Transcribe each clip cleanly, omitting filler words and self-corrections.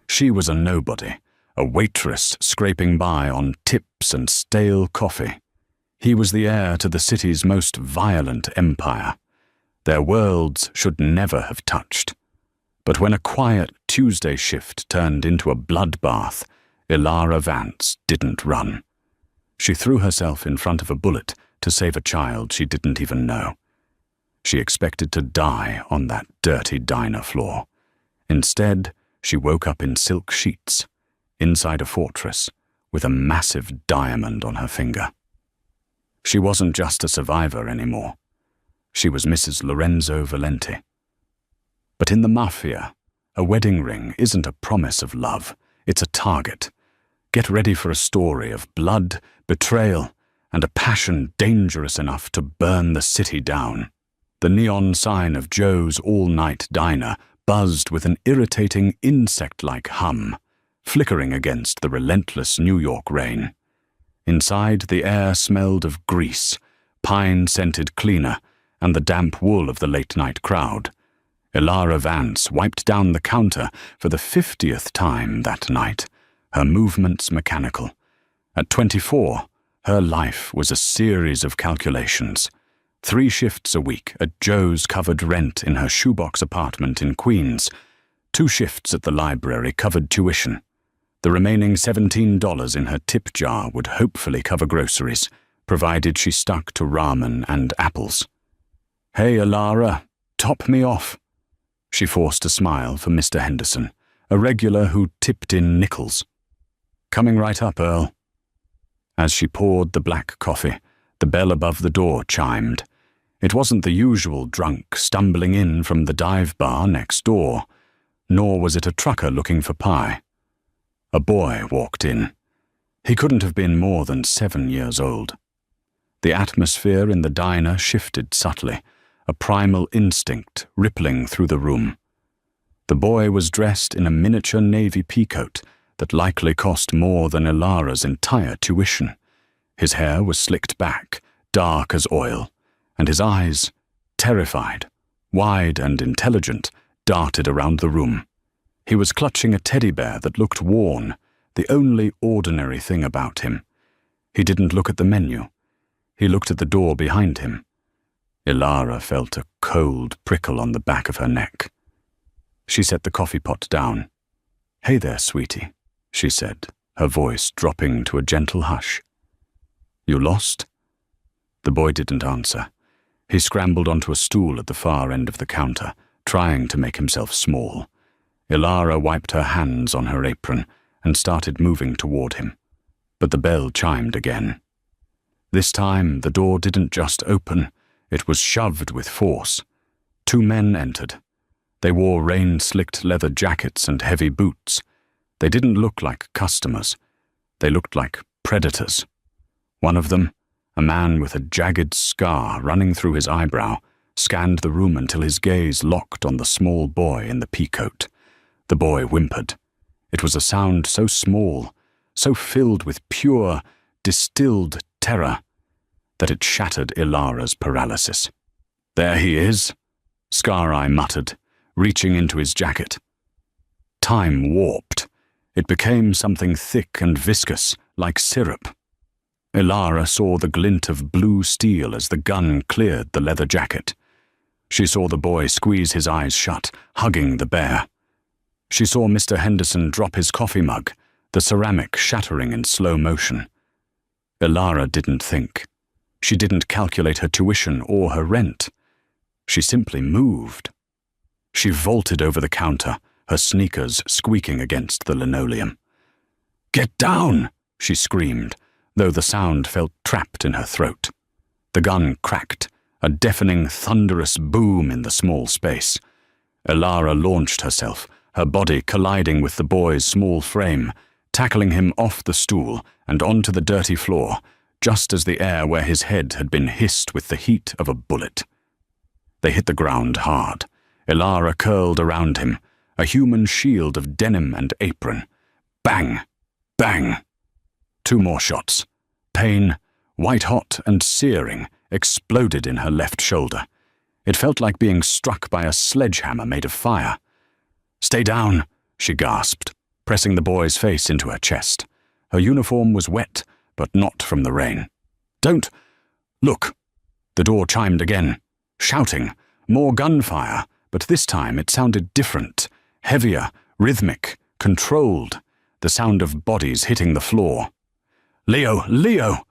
She was a nobody, a waitress scraping by on tips and stale coffee. He was the heir to the city's most violent empire. Their worlds should never have touched. But when a quiet Tuesday shift turned into a bloodbath, Ilara Vance didn't run. She threw herself in front of a bullet to save a child she didn't even know. She expected to die on that dirty diner floor. Instead, she woke up in silk sheets, inside a fortress, with a massive diamond on her finger. She wasn't just a survivor anymore. She was Mrs. Lorenzo Valenti. But in the Mafia, a wedding ring isn't a promise of love, it's a target. Get ready for a story of blood, betrayal, and a passion dangerous enough to burn the city down. The neon sign of Joe's all-night diner buzzed with an irritating insect-like hum, flickering against the relentless New York rain. Inside, the air smelled of grease, pine-scented cleaner, and the damp wool of the late-night crowd. Ilara Vance wiped down the counter for the 50th time that night, her movements mechanical. At 24, her life was a series of calculations. 3 shifts a week at Joe's covered rent in her shoebox apartment in Queens. 2 shifts at the library covered tuition. The remaining $17 in her tip jar would hopefully cover groceries, provided she stuck to ramen and apples. "Hey, Ilara, top me off." She forced a smile for Mr. Henderson, a regular who tipped in nickels. "Coming right up, Earl." As she poured the black coffee, the bell above the door chimed. It wasn't the usual drunk stumbling in from the dive bar next door, nor was it a trucker looking for pie. A boy walked in. He couldn't have been more than 7 years old. The atmosphere in the diner shifted subtly, a primal instinct rippling through the room. The boy was dressed in a miniature navy peacoat that likely cost more than Ilara's entire tuition. His hair was slicked back, dark as oil, and his eyes, terrified, wide and intelligent, darted around the room. He was clutching a teddy bear that looked worn, the only ordinary thing about him. He didn't look at the menu. He looked at the door behind him. Ilara felt a cold prickle on the back of her neck. She set the coffee pot down. "Hey there, sweetie," she said, her voice dropping to a gentle hush. "You lost?" The boy didn't answer. He scrambled onto a stool at the far end of the counter, trying to make himself small. Ilara wiped her hands on her apron and started moving toward him. But the bell chimed again. This time, the door didn't just open, it was shoved with force. 2 men entered. They wore rain-slicked leather jackets and heavy boots. They didn't look like customers. They looked like predators. One of them, a man with a jagged scar running through his eyebrow, scanned the room until his gaze locked on the small boy in the peacoat. The boy whimpered. It was a sound so small, so filled with pure, distilled terror, that it shattered Ilara's paralysis. "There he is," Scar-Eye muttered, reaching into his jacket. Time warped. It became something thick and viscous, like syrup. Ilara saw the glint of blue steel as the gun cleared the leather jacket. She saw the boy squeeze his eyes shut, hugging the bear. She saw Mr. Henderson drop his coffee mug, the ceramic shattering in slow motion. Ilara didn't think. She didn't calculate her tuition or her rent. She simply moved. She vaulted over the counter, her sneakers squeaking against the linoleum. "Get down!" she screamed, though the sound felt trapped in her throat. The gun cracked, a deafening, thunderous boom in the small space. Ilara launched herself, her body colliding with the boy's small frame, tackling him off the stool and onto the dirty floor, just as the air where his head had been hissed with the heat of a bullet. They hit the ground hard. Ilara curled around him, a human shield of denim and apron. Bang! Bang! 2 more shots. Pain, white-hot and searing, exploded in her left shoulder. It felt like being struck by a sledgehammer made of fire. "Stay down," she gasped. pressing the boy's face into her chest. Her uniform was wet, but not from the rain. "Don't! Look!" The door chimed again, shouting, more gunfire, but this time it sounded different, heavier, rhythmic, controlled, the sound of bodies hitting the floor. "Leo! Leo!"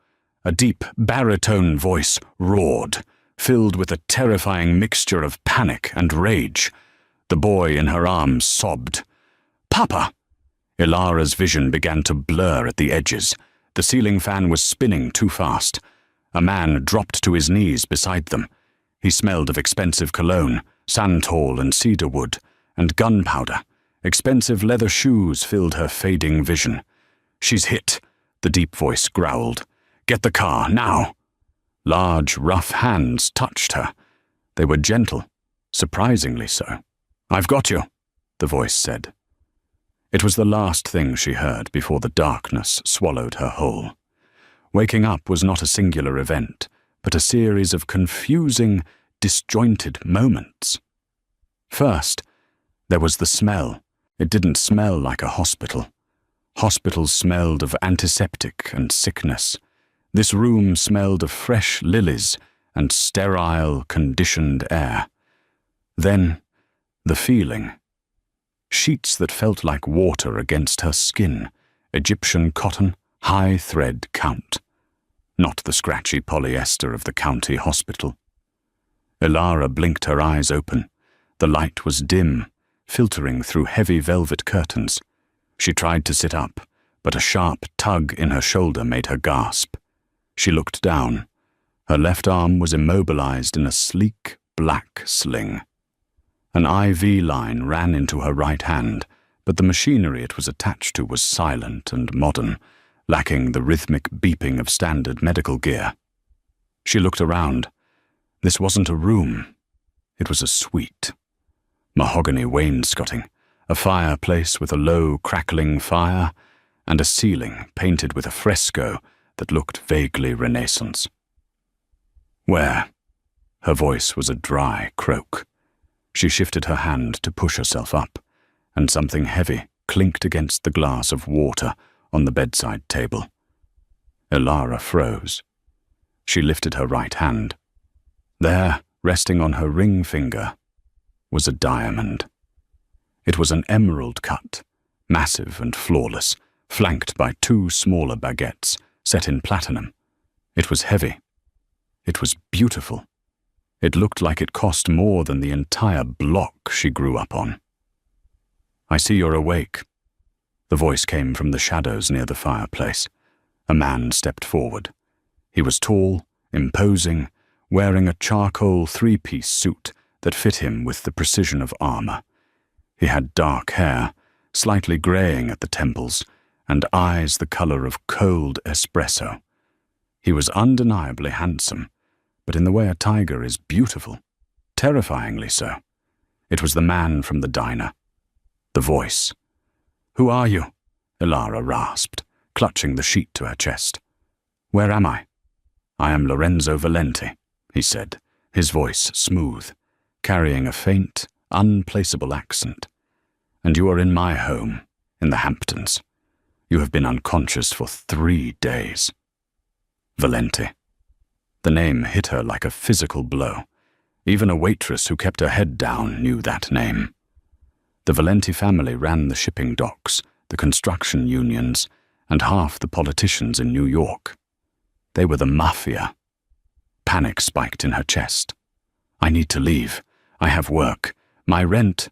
A deep, baritone voice roared, filled with a terrifying mixture of panic and rage. The boy in her arms sobbed. "Papa!" Ilara's vision began to blur at the edges. The ceiling fan was spinning too fast. A man dropped to his knees beside them. He smelled of expensive cologne, santal and cedarwood, and gunpowder. Expensive leather shoes filled her fading vision. "She's hit," the deep voice growled. "Get the car, now!" Large, rough hands touched her. They were gentle, surprisingly so. "I've got you," the voice said. It was the last thing she heard before the darkness swallowed her whole. Waking up was not a singular event, but a series of confusing, disjointed moments. First, there was the smell. It didn't smell like a hospital. Hospitals smelled of antiseptic and sickness. This room smelled of fresh lilies and sterile, conditioned air. Then, the feeling. Sheets that felt like water against her skin, Egyptian cotton, high thread count. Not the scratchy polyester of the county hospital. Ilara blinked her eyes open. The light was dim, filtering through heavy velvet curtains. She tried to sit up, but a sharp tug in her shoulder made her gasp. She looked down. Her left arm was immobilized in a sleek, black sling. An IV line ran into her right hand, but the machinery it was attached to was silent and modern, lacking the rhythmic beeping of standard medical gear. She looked around. This wasn't a room. It was a suite. Mahogany wainscoting, a fireplace with a low, crackling fire, and a ceiling painted with a fresco that looked vaguely Renaissance. "Where?" Her voice was a dry croak. She shifted her hand to push herself up, and something heavy clinked against the glass of water on the bedside table. Ilara froze. She lifted her right hand. There, resting on her ring finger, was a diamond. It was an emerald cut, massive and flawless, flanked by two smaller baguettes set in platinum. It was heavy. It was beautiful. It looked like it cost more than the entire block she grew up on. "I see you're awake." The voice came from the shadows near the fireplace. A man stepped forward. He was tall, imposing, wearing a charcoal three-piece suit that fit him with the precision of armor. He had dark hair, slightly graying at the temples, and eyes the color of cold espresso. He was undeniably handsome, but in the way a tiger is beautiful, terrifyingly so. It was the man from the diner. The voice. "Who are you?" Ilara rasped, clutching the sheet to her chest. "Where am I?" "I am Lorenzo Valenti," he said, his voice smooth, carrying a faint, unplaceable accent. "And you are in my home, in the Hamptons. You have been unconscious for 3 days." Valenti. The name hit her like a physical blow. Even a waitress who kept her head down knew that name. The Valenti family ran the shipping docks, the construction unions, and half the politicians in New York. They were the Mafia. Panic spiked in her chest. "I need to leave. I have work. My rent—"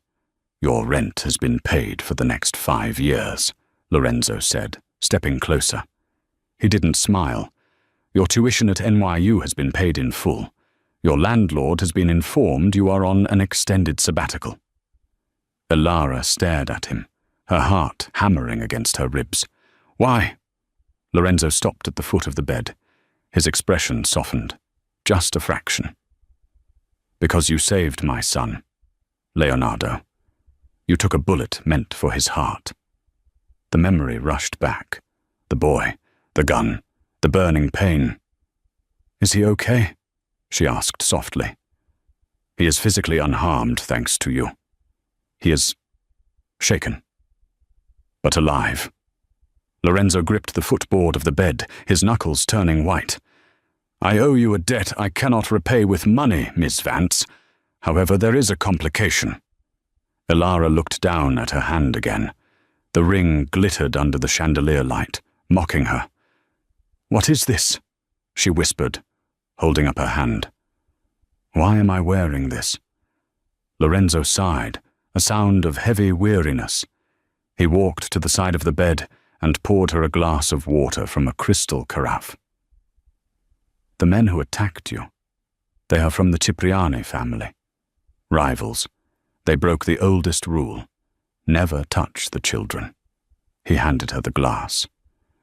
"Your rent has been paid for the next 5 years," Lorenzo said, stepping closer. He didn't smile. "Your tuition at NYU has been paid in full. Your landlord has been informed you are on an extended sabbatical." Ilara stared at him, her heart hammering against her ribs. "Why?" Lorenzo stopped at the foot of the bed. His expression softened, just a fraction. "Because you saved my son, Leonardo. You took a bullet meant for his heart." The memory rushed back. The boy, the gun, the burning pain. "Is he okay?" she asked softly. "He is physically unharmed thanks to you. He is shaken." but alive. Lorenzo gripped the footboard of the bed, his knuckles turning white. "I owe you a debt I cannot repay with money, Miss Vance. However, there is a complication." Ilara looked down at her hand again. The ring glittered under the chandelier light, mocking her. "What is this?" she whispered, holding up her hand. "Why am I wearing this?" Lorenzo sighed, a sound of heavy weariness. He walked to the side of the bed and poured her a glass of water from a crystal carafe. "The men who attacked you, they are from the Cipriani family. Rivals. They broke the oldest rule. Never touch the children." He handed her the glass.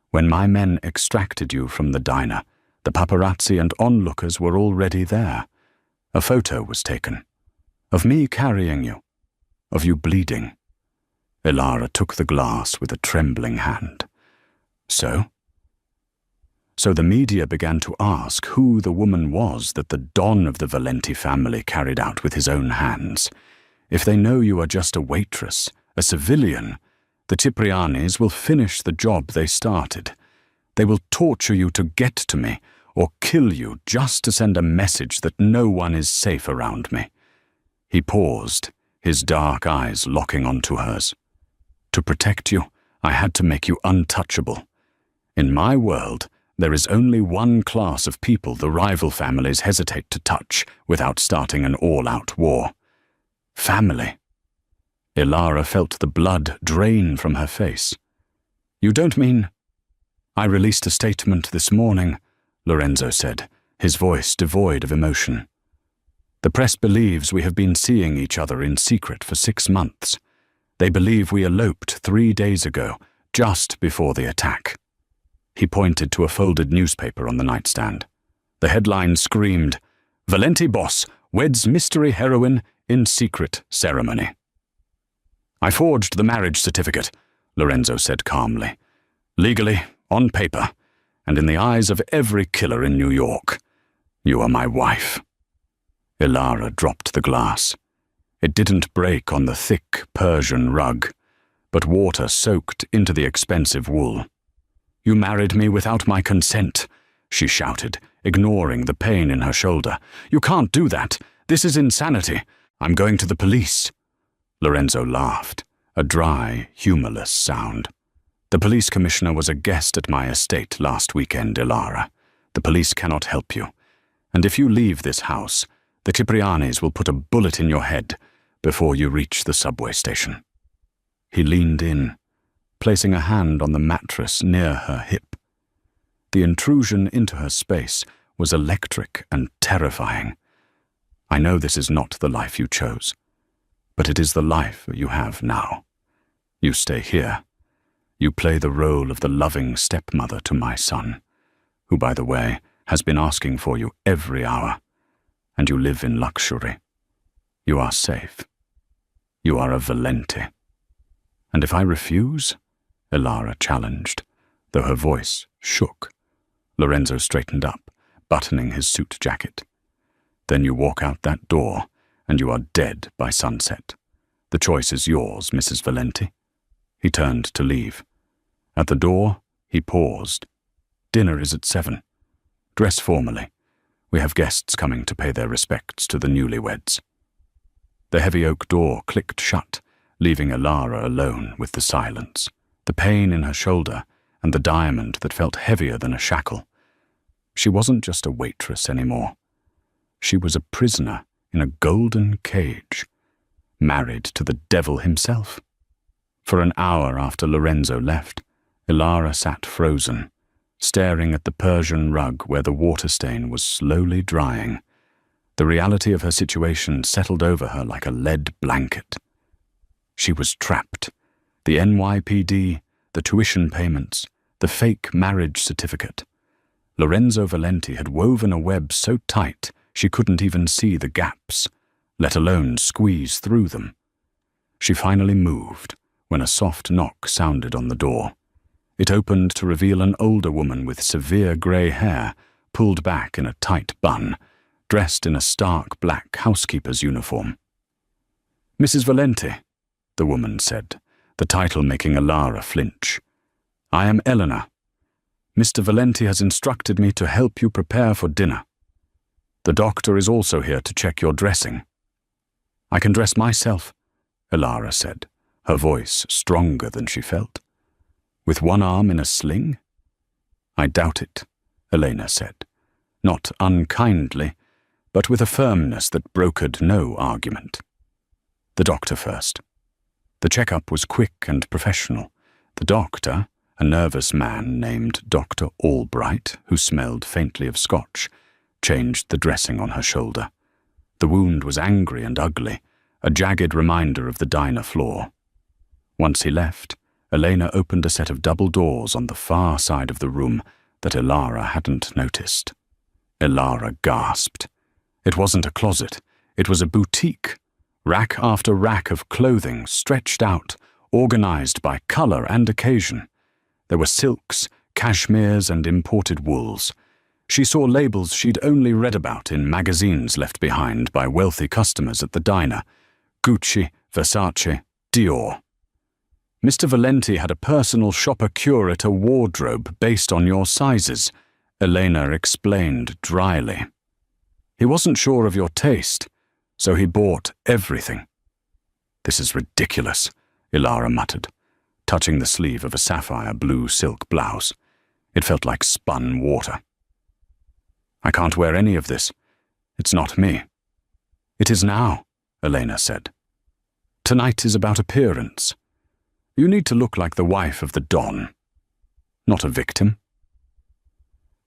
"When my men extracted you from the diner, the paparazzi and onlookers were already there. A photo was taken. Of me carrying you. Of you bleeding." Ilara took the glass with a trembling hand. So the media began to ask who the woman was that the Don of the Valenti family carried out with his own hands. If they know you are just a waitress, a civilian, the Ciprianis will finish the job they started. They will torture you to get to me, or kill you just to send a message that no one is safe around me. He paused, his dark eyes locking onto hers. "To protect you, I had to make you untouchable. In my world, there is only one class of people the rival families hesitate to touch without starting an all-out war. Family." Ilara felt the blood drain from her face. "You don't mean—" "I released a statement this morning," Lorenzo said, his voice devoid of emotion. "The press believes we have been seeing each other in secret for 6 months. They believe we eloped 3 days ago, just before the attack." He pointed to a folded newspaper on the nightstand. The headline screamed, "Valenti boss weds mystery heroine in secret ceremony." "I forged the marriage certificate," Lorenzo said calmly. "Legally, on paper, and in the eyes of every killer in New York. You are my wife." Ilara dropped the glass. It didn't break on the thick Persian rug, but water soaked into the expensive wool. "You married me without my consent," she shouted, ignoring the pain in her shoulder. "You can't do that. This is insanity. I'm going to the police." Lorenzo laughed, a dry, humorless sound. "The police commissioner was a guest at my estate last weekend, Ilara. The police cannot help you. And if you leave this house, the Ciprianis will put a bullet in your head before you reach the subway station." He leaned in, placing a hand on the mattress near her hip. The intrusion into her space was electric and terrifying. "I know this is not the life you chose, but it is the life you have now. You stay here. You play the role of the loving stepmother to my son, who, by the way, has been asking for you every hour, and you live in luxury. You are safe. You are a Valenti." "And if I refuse?" Ilara challenged, though her voice shook. Lorenzo straightened up, buttoning his suit jacket. "Then you walk out that door, and you are dead by sunset. The choice is yours, Mrs. Valenti." He turned to leave. At the door, he paused. "Dinner is at 7. Dress formally. We have guests coming to pay their respects to the newlyweds." The heavy oak door clicked shut, leaving Ilara alone with the silence, the pain in her shoulder, and the diamond that felt heavier than a shackle. She wasn't just a waitress anymore. She was a prisoner in a golden cage, married to the devil himself. For an hour after Lorenzo left, Ilara sat frozen, staring at the Persian rug where the water stain was slowly drying. The reality of her situation settled over her like a lead blanket. She was trapped. The NYPD, the tuition payments, the fake marriage certificate. Lorenzo Valenti had woven a web so tight she couldn't even see the gaps, let alone squeeze through them. She finally moved when a soft knock sounded on the door. It opened to reveal an older woman with severe grey hair, pulled back in a tight bun, dressed in a stark black housekeeper's uniform. "Mrs. Valenti," the woman said, the title making Elara flinch. "I am Eleanor. Mr. Valenti has instructed me to help you prepare for dinner. The doctor is also here to check your dressing." "I can dress myself," Elara said, her voice stronger than she felt. "With one arm in a sling?" "I doubt it," Elena said, not unkindly, but with a firmness that brokered no argument. The doctor first. The checkup was quick and professional. The doctor, a nervous man named Dr. Albright, who smelled faintly of scotch, changed the dressing on her shoulder. The wound was angry and ugly, a jagged reminder of the diner floor. Once he left, Elena opened a set of double doors on the far side of the room that Elara hadn't noticed. Elara gasped. It wasn't a closet, it was a boutique. Rack after rack of clothing stretched out, organized by color and occasion. There were silks, cashmeres, and imported wools. She saw labels she'd only read about in magazines left behind by wealthy customers at the diner. Gucci, Versace, Dior. "Mr. Valenti had a personal shopper curate a wardrobe based on your sizes," Elena explained dryly. "He wasn't sure of your taste, so he bought everything." "This is ridiculous," Elara muttered, touching the sleeve of a sapphire blue silk blouse. It felt like spun water. "I can't wear any of this. It's not me." "It is now," Elena said. "Tonight is about appearance. You need to look like the wife of the Don, not a victim."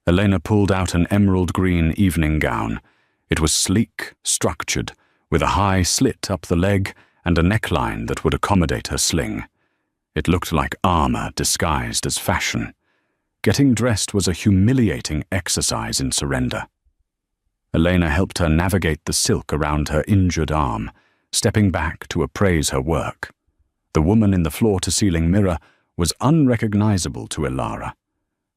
Elena pulled out an emerald green evening gown. It was sleek, structured, with a high slit up the leg and a neckline that would accommodate her sling. It looked like armor disguised as fashion. Getting dressed was a humiliating exercise in surrender. Elena helped her navigate the silk around her injured arm, stepping back to appraise her work. The woman in the floor-to-ceiling mirror was unrecognizable to Elara.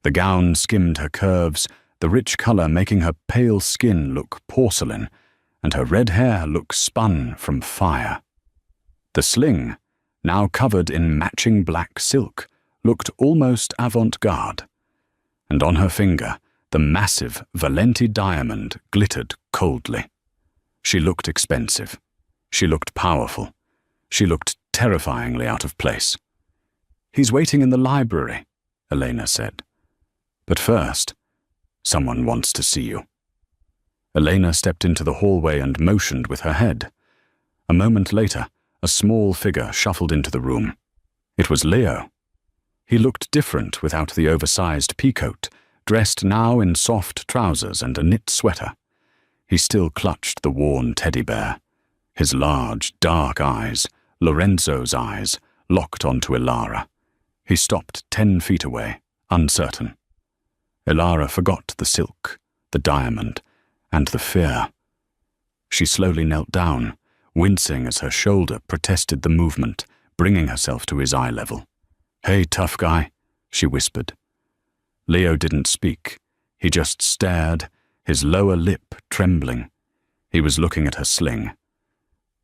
The gown skimmed her curves, the rich color making her pale skin look porcelain, and her red hair look spun from fire. The sling, now covered in matching black silk, looked almost avant-garde. And on her finger, the massive Valenti diamond glittered coldly. She looked expensive. She looked powerful. She looked terrifyingly out of place. "He's waiting in the library," Elena said. "But first, someone wants to see you." Elena stepped into the hallway and motioned with her head. A moment later, a small figure shuffled into the room. It was Leo. He looked different without the oversized peacoat, dressed now in soft trousers and a knit sweater. He still clutched the worn teddy bear. His large, dark eyes, Lorenzo's eyes, locked onto Elara. He stopped 10 feet away, uncertain. Elara forgot the silk, the diamond, and the fear. She slowly knelt down, wincing as her shoulder protested the movement, bringing herself to his eye level. "Hey, tough guy," she whispered. Leo didn't speak. He just stared, his lower lip trembling. He was looking at her sling.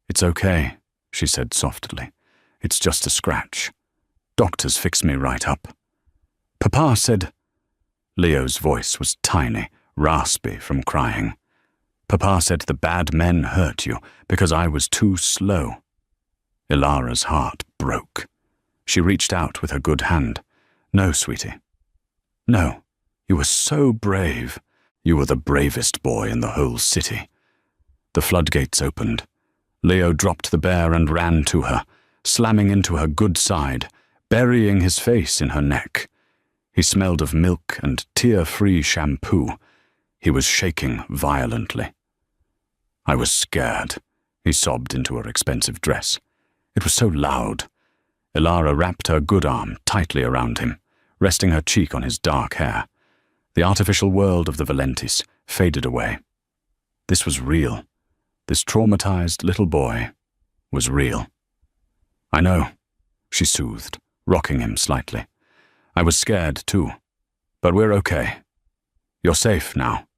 "It's okay," she said softly. "It's just a scratch. Doctors fix me right up." "Papa said—" Leo's voice was tiny, raspy from crying. "Papa said the bad men hurt you because I was too slow." Elara's heart broke. She reached out with her good hand. "No, sweetie. No, you were so brave. You were the bravest boy in the whole city." The floodgates opened. Leo dropped the bear and ran to her, slamming into her good side, burying his face in her neck. He smelled of milk and tear-free shampoo. He was shaking violently. "I was scared," he sobbed into her expensive dress. It was so loud. Elara wrapped her good arm tightly around him, resting her cheek on his dark hair. The artificial world of the Valentis faded away. This was real. This traumatized little boy was real. "I know," she soothed, rocking him slightly. "I was scared too, but we're okay. You're safe now."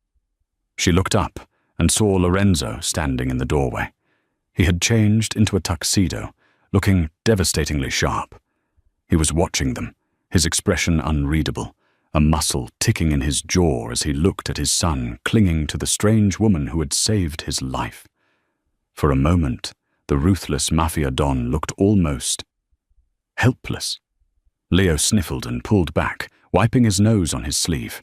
She looked up and saw Lorenzo standing in the doorway. He had changed into a tuxedo, looking devastatingly sharp. He was watching them, his expression unreadable, a muscle ticking in his jaw as he looked at his son clinging to the strange woman who had saved his life. For a moment, the ruthless Mafia Don looked almost helpless. Leo sniffled and pulled back, wiping his nose on his sleeve.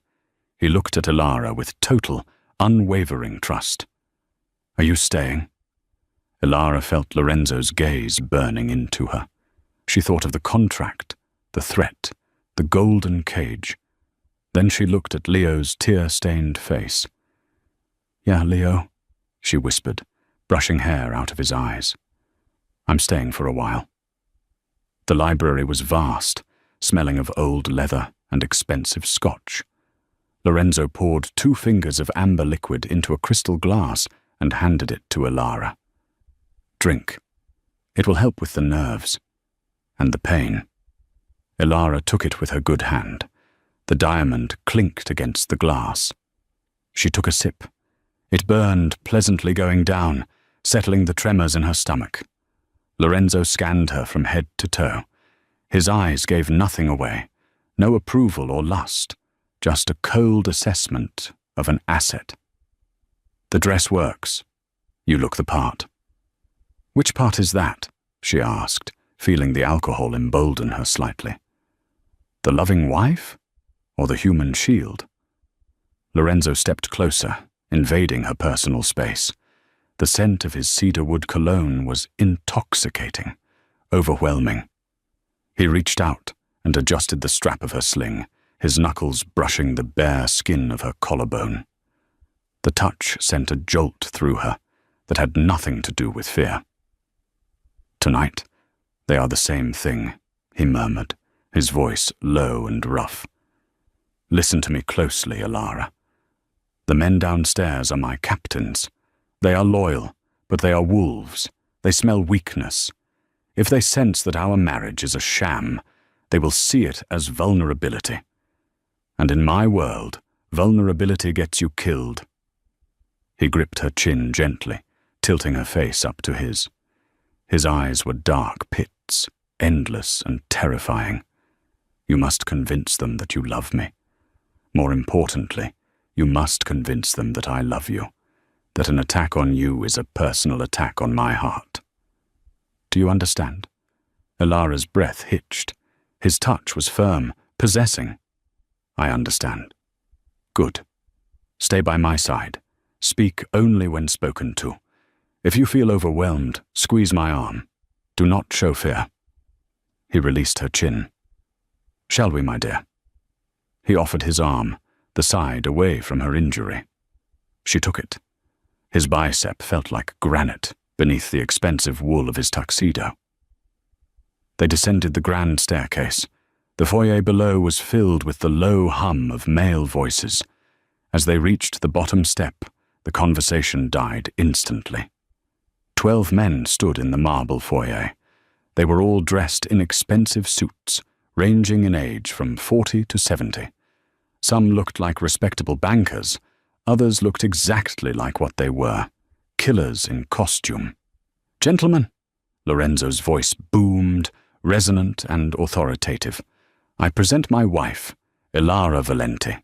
He looked at Elara with total, unwavering trust. "Are you staying?" Elara felt Lorenzo's gaze burning into her. She thought of the contract, the threat, the golden cage. Then she looked at Leo's tear-stained face. "Yeah, Leo," she whispered, brushing hair out of his eyes. "I'm staying for a while." The library was vast, smelling of old leather and expensive scotch. Lorenzo poured 2 fingers of amber liquid into a crystal glass and handed it to Elara. "Drink. It will help with the nerves and the pain." Elara took it with her good hand. The diamond clinked against the glass. She took a sip. It burned, pleasantly going down, settling the tremors in her stomach. Lorenzo scanned her from head to toe. His eyes gave nothing away, no approval or lust, just a cold assessment of an asset. "The dress works. You look the part." "Which part is that?" she asked, feeling the alcohol embolden her slightly. "The loving wife, or the human shield?" Lorenzo stepped closer, invading her personal space. The scent of his cedarwood cologne was intoxicating, overwhelming. He reached out and adjusted the strap of her sling, his knuckles brushing the bare skin of her collarbone. The touch sent a jolt through her that had nothing to do with fear. "Tonight, they are the same thing," he murmured, his voice low and rough. "Listen to me closely, Elara. The men downstairs are my captains. They are loyal, but they are wolves. They smell weakness. If they sense that our marriage is a sham, they will see it as vulnerability. And in my world, vulnerability gets you killed." He gripped her chin gently, tilting her face up to his. His eyes were dark pits, endless and terrifying. "You must convince them that you love me. More importantly, you must convince them that I love you, that an attack on you is a personal attack on my heart. Do you understand?" Elara's breath hitched. His touch was firm, possessing. "I understand." "Good. Stay by my side. Speak only when spoken to. If you feel overwhelmed, squeeze my arm. Do not show fear." He released her chin. "Shall we, my dear?" He offered his arm, the side away from her injury. She took it. His bicep felt like granite beneath the expensive wool of his tuxedo. They descended the grand staircase. The foyer below was filled with the low hum of male voices. As they reached the bottom step, the conversation died instantly. 12 men stood in the marble foyer. They were all dressed in expensive suits, ranging in age from 40 to 70. Some looked like respectable bankers, others looked exactly like what they were, killers in costume. "Gentlemen," Lorenzo's voice boomed, resonant and authoritative, "I present my wife, Elara Valenti."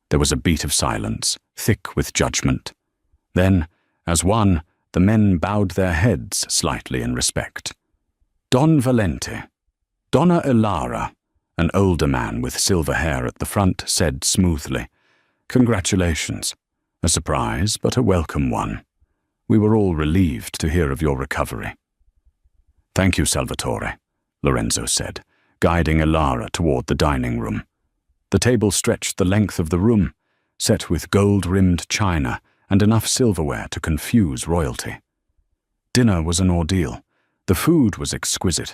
There was a beat of silence, thick with judgment. Then, as one, the men bowed their heads slightly in respect. "Don Valenti, Donna Elara," an older man with silver hair at the front said smoothly. "Congratulations. A surprise, but a welcome one. We were all relieved to hear of your recovery." "Thank you, Salvatore," Lorenzo said, guiding Elara toward the dining room. The table stretched the length of the room, set with gold-rimmed china and enough silverware to confuse royalty. Dinner was an ordeal. The food was exquisite.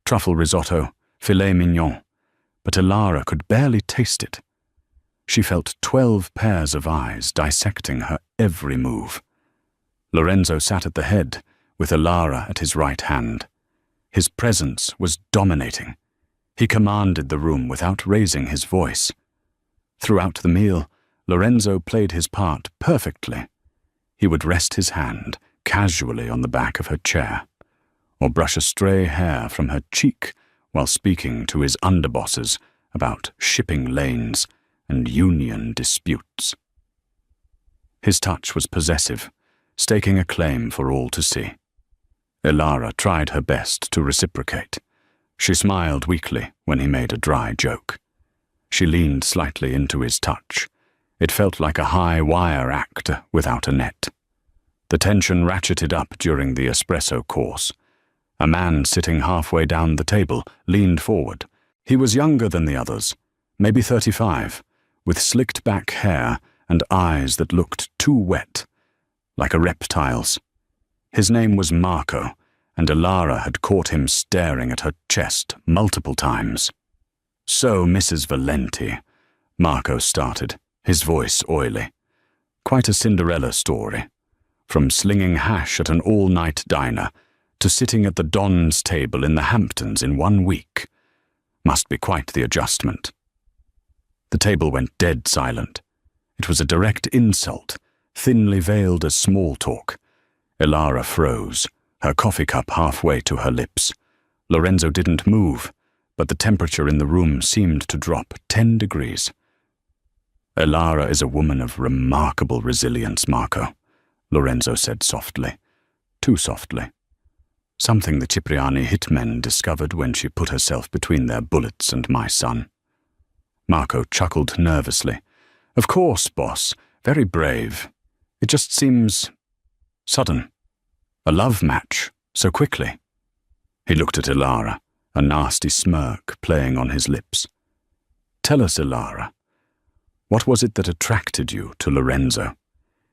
Truffle risotto, filet mignon, but Elara could barely taste it. She felt 12 pairs of eyes dissecting her every move. Lorenzo sat at the head, with Elara at his right hand. His presence was dominating. He commanded the room without raising his voice. Throughout the meal, Lorenzo played his part perfectly. He would rest his hand casually on the back of her chair, or brush a stray hair from her cheek while speaking to his underbosses about shipping lanes and union disputes. His touch was possessive, staking a claim for all to see. Ilara tried her best to reciprocate. She smiled weakly when he made a dry joke. She leaned slightly into his touch. It felt like a high-wire act without a net. The tension ratcheted up during the espresso course. A man sitting halfway down the table leaned forward. He was younger than the others, maybe 35, with slicked-back hair and eyes that looked too wet, like a reptile's. His name was Marco, and Ilara had caught him staring at her chest multiple times. "So, Mrs. Valenti," Marco started, his voice oily. "Quite a Cinderella story. From slinging hash at an all-night diner to sitting at the Don's table in the Hamptons in 1 week. Must be quite the adjustment." The table went dead silent. It was a direct insult, thinly veiled as small talk. Ilara froze, her coffee cup halfway to her lips. Lorenzo didn't move, but the temperature in the room seemed to drop 10 degrees. "Ilara is a woman of remarkable resilience, Marco," Lorenzo said softly. Too softly. Something the Cipriani hitmen discovered when she put herself between their bullets and my son. Marco chuckled nervously. "Of course, boss. Very brave. It just seems sudden. A love match, so quickly." He looked at Ilara, a nasty smirk playing on his lips. "Tell us, Ilara, what was it that attracted you to Lorenzo?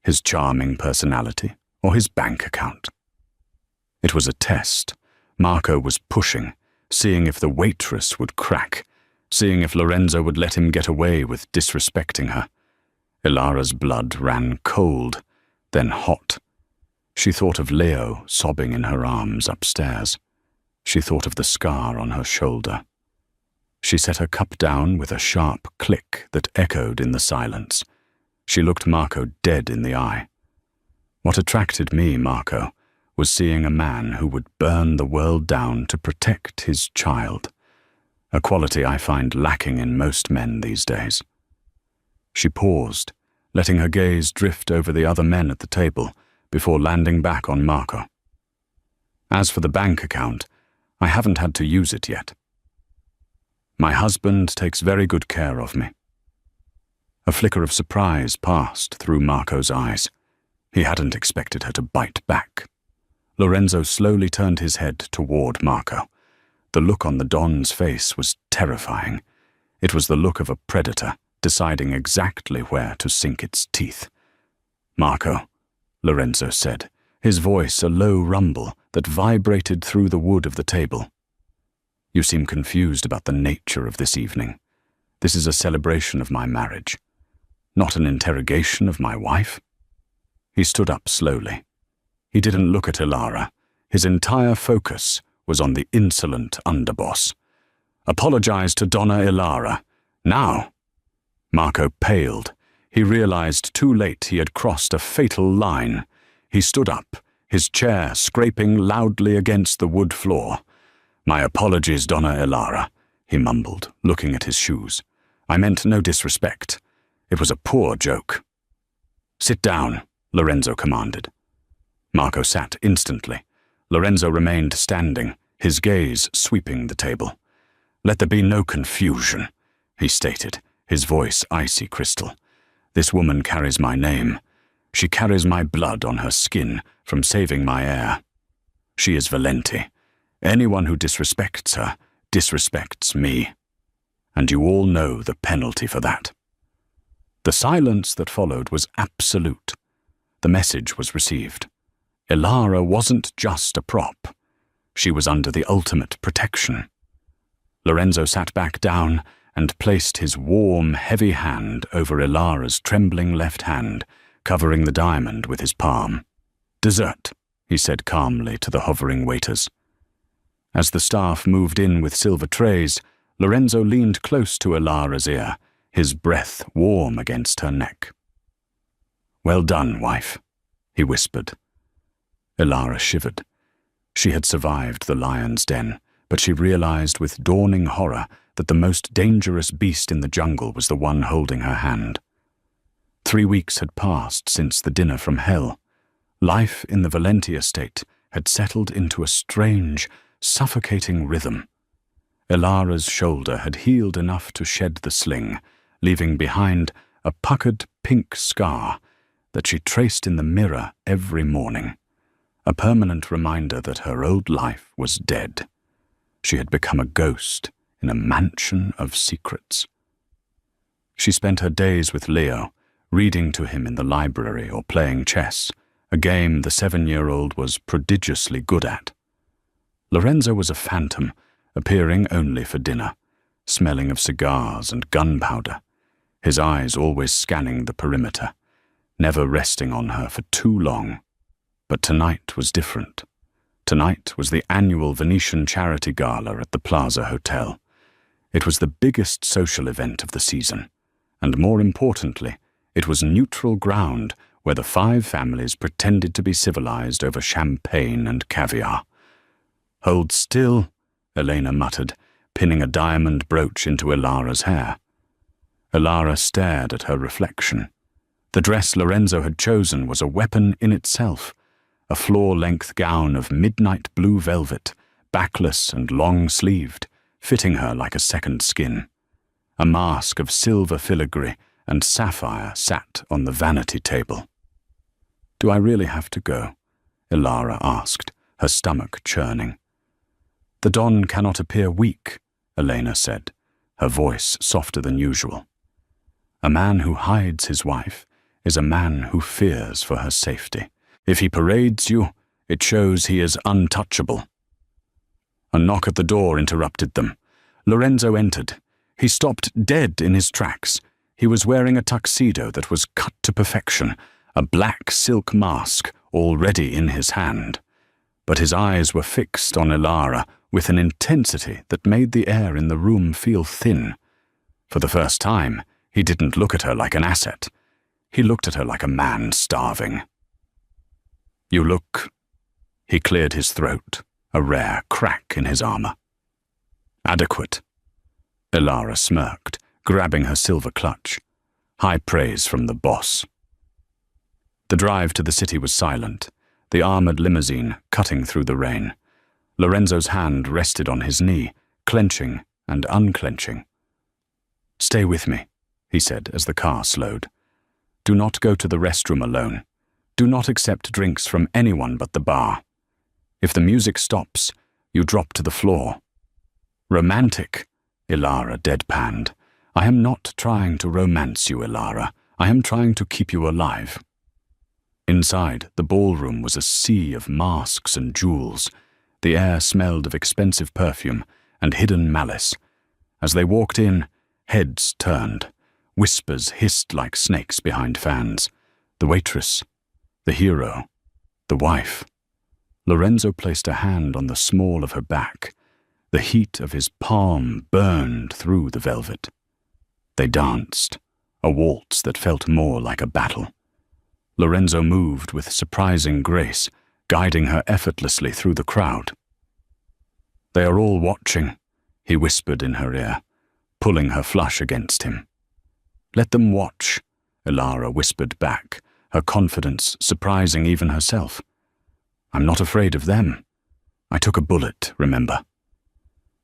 His charming personality or his bank account?" It was a test. Marco was pushing, seeing if the waitress would crack, seeing if Lorenzo would let him get away with disrespecting her. Ilara's blood ran cold, then hot. She thought of Leo sobbing in her arms upstairs. She thought of the scar on her shoulder. She set her cup down with a sharp click that echoed in the silence. She looked Marco dead in the eye. "What attracted me, Marco, was seeing a man who would burn the world down to protect his child, a quality I find lacking in most men these days." She paused, letting her gaze drift over the other men at the table before landing back on Marco. "As for the bank account, I haven't had to use it yet. My husband takes very good care of me." A flicker of surprise passed through Marco's eyes. He hadn't expected her to bite back. Lorenzo slowly turned his head toward Marco. The look on the Don's face was terrifying. It was the look of a predator deciding exactly where to sink its teeth. "Marco," Lorenzo said, his voice a low rumble that vibrated through the wood of the table. "You seem confused about the nature of this evening. This is a celebration of my marriage, not an interrogation of my wife." He stood up slowly. He didn't look at Ilara. His entire focus was on the insolent underboss. "Apologize to Donna Ilara. Now." Marco paled. He realized too late he had crossed a fatal line. He stood up, his chair scraping loudly against the wood floor. "My apologies, Donna Ilara," he mumbled, looking at his shoes. "I meant no disrespect. It was a poor joke." "Sit down," Lorenzo commanded. Marco sat instantly. Lorenzo remained standing, his gaze sweeping the table. "Let there be no confusion," he stated, his voice icy crystal. "This woman carries my name. She carries my blood on her skin from saving my heir. She is Valenti. Anyone who disrespects her disrespects me. And you all know the penalty for that." The silence that followed was absolute. The message was received. Ilara wasn't just a prop. She was under the ultimate protection. Lorenzo sat back down and placed his warm, heavy hand over Ilara's trembling left hand, covering the diamond with his palm. "Dessert," he said calmly to the hovering waiters. As the staff moved in with silver trays, Lorenzo leaned close to Ilara's ear, his breath warm against her neck. "Well done, wife," he whispered. Ilara shivered. She had survived the lion's den, but she realized with dawning horror that the most dangerous beast in the jungle was the one holding her hand. 3 weeks had passed since the dinner from hell. Life in the Valenti estate had settled into a strange, suffocating rhythm. Ilara's shoulder had healed enough to shed the sling, leaving behind a puckered pink scar that she traced in the mirror every morning, a permanent reminder that her old life was dead. She had become a ghost in a mansion of secrets. She spent her days with Leo, reading to him in the library or playing chess, a game the 7-year-old was prodigiously good at. Lorenzo was a phantom, appearing only for dinner, smelling of cigars and gunpowder, his eyes always scanning the perimeter, never resting on her for too long. But tonight was different. Tonight was the annual Venetian charity gala at the Plaza Hotel. It was the biggest social event of the season, and more importantly, it was neutral ground where the 5 families pretended to be civilized over champagne and caviar. "Hold still," Elena muttered, pinning a diamond brooch into Ilara's hair. Ilara stared at her reflection. The dress Lorenzo had chosen was a weapon in itself, a floor-length gown of midnight blue velvet, backless and long-sleeved, fitting her like a second skin. A mask of silver filigree and sapphire sat on the vanity table. "Do I really have to go?" Ilara asked, her stomach churning. "The Don cannot appear weak," Elena said, her voice softer than usual. "A man who hides his wife is a man who fears for her safety. If he parades you, it shows he is untouchable." A knock at the door interrupted them. Lorenzo entered. He stopped dead in his tracks. He was wearing a tuxedo that was cut to perfection, a black silk mask already in his hand. But his eyes were fixed on Ilara with an intensity that made the air in the room feel thin. For the first time, he didn't look at her like an asset. He looked at her like a man starving. "You look—" He cleared his throat, a rare crack in his armor. "Adequate." Ilara smirked, grabbing her silver clutch. High praise from the boss. The drive to the city was silent, the armored limousine cutting through the rain. Lorenzo's hand rested on his knee, clenching and unclenching. "Stay with me," he said as the car slowed. "Do not go to the restroom alone. Do not accept drinks from anyone but the bar. If the music stops, you drop to the floor." "Romantic," Ilara deadpanned. "I am not trying to romance you, Ilara. I am trying to keep you alive." Inside, the ballroom was a sea of masks and jewels. The air smelled of expensive perfume and hidden malice. As they walked in, heads turned. Whispers hissed like snakes behind fans. The waitress, the hero, the wife. Lorenzo placed a hand on the small of her back. The heat of his palm burned through the velvet. They danced, a waltz that felt more like a battle. Lorenzo moved with surprising grace, guiding her effortlessly through the crowd. "They are all watching," he whispered in her ear, pulling her flush against him. "Let them watch," Ilara whispered back, her confidence surprising even herself. "I'm not afraid of them. I took a bullet, remember?"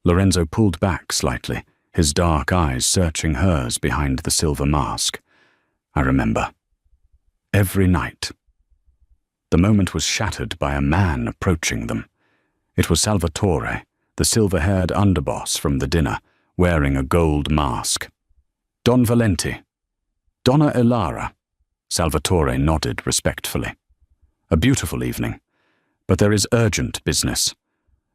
Lorenzo pulled back slightly, his dark eyes searching hers behind the silver mask. "I remember. Every night." The moment was shattered by a man approaching them. It was Salvatore, the silver-haired underboss from the dinner, wearing a gold mask. "Don Valenti." "Donna Ilara." Salvatore nodded respectfully. "A beautiful evening. But there is urgent business.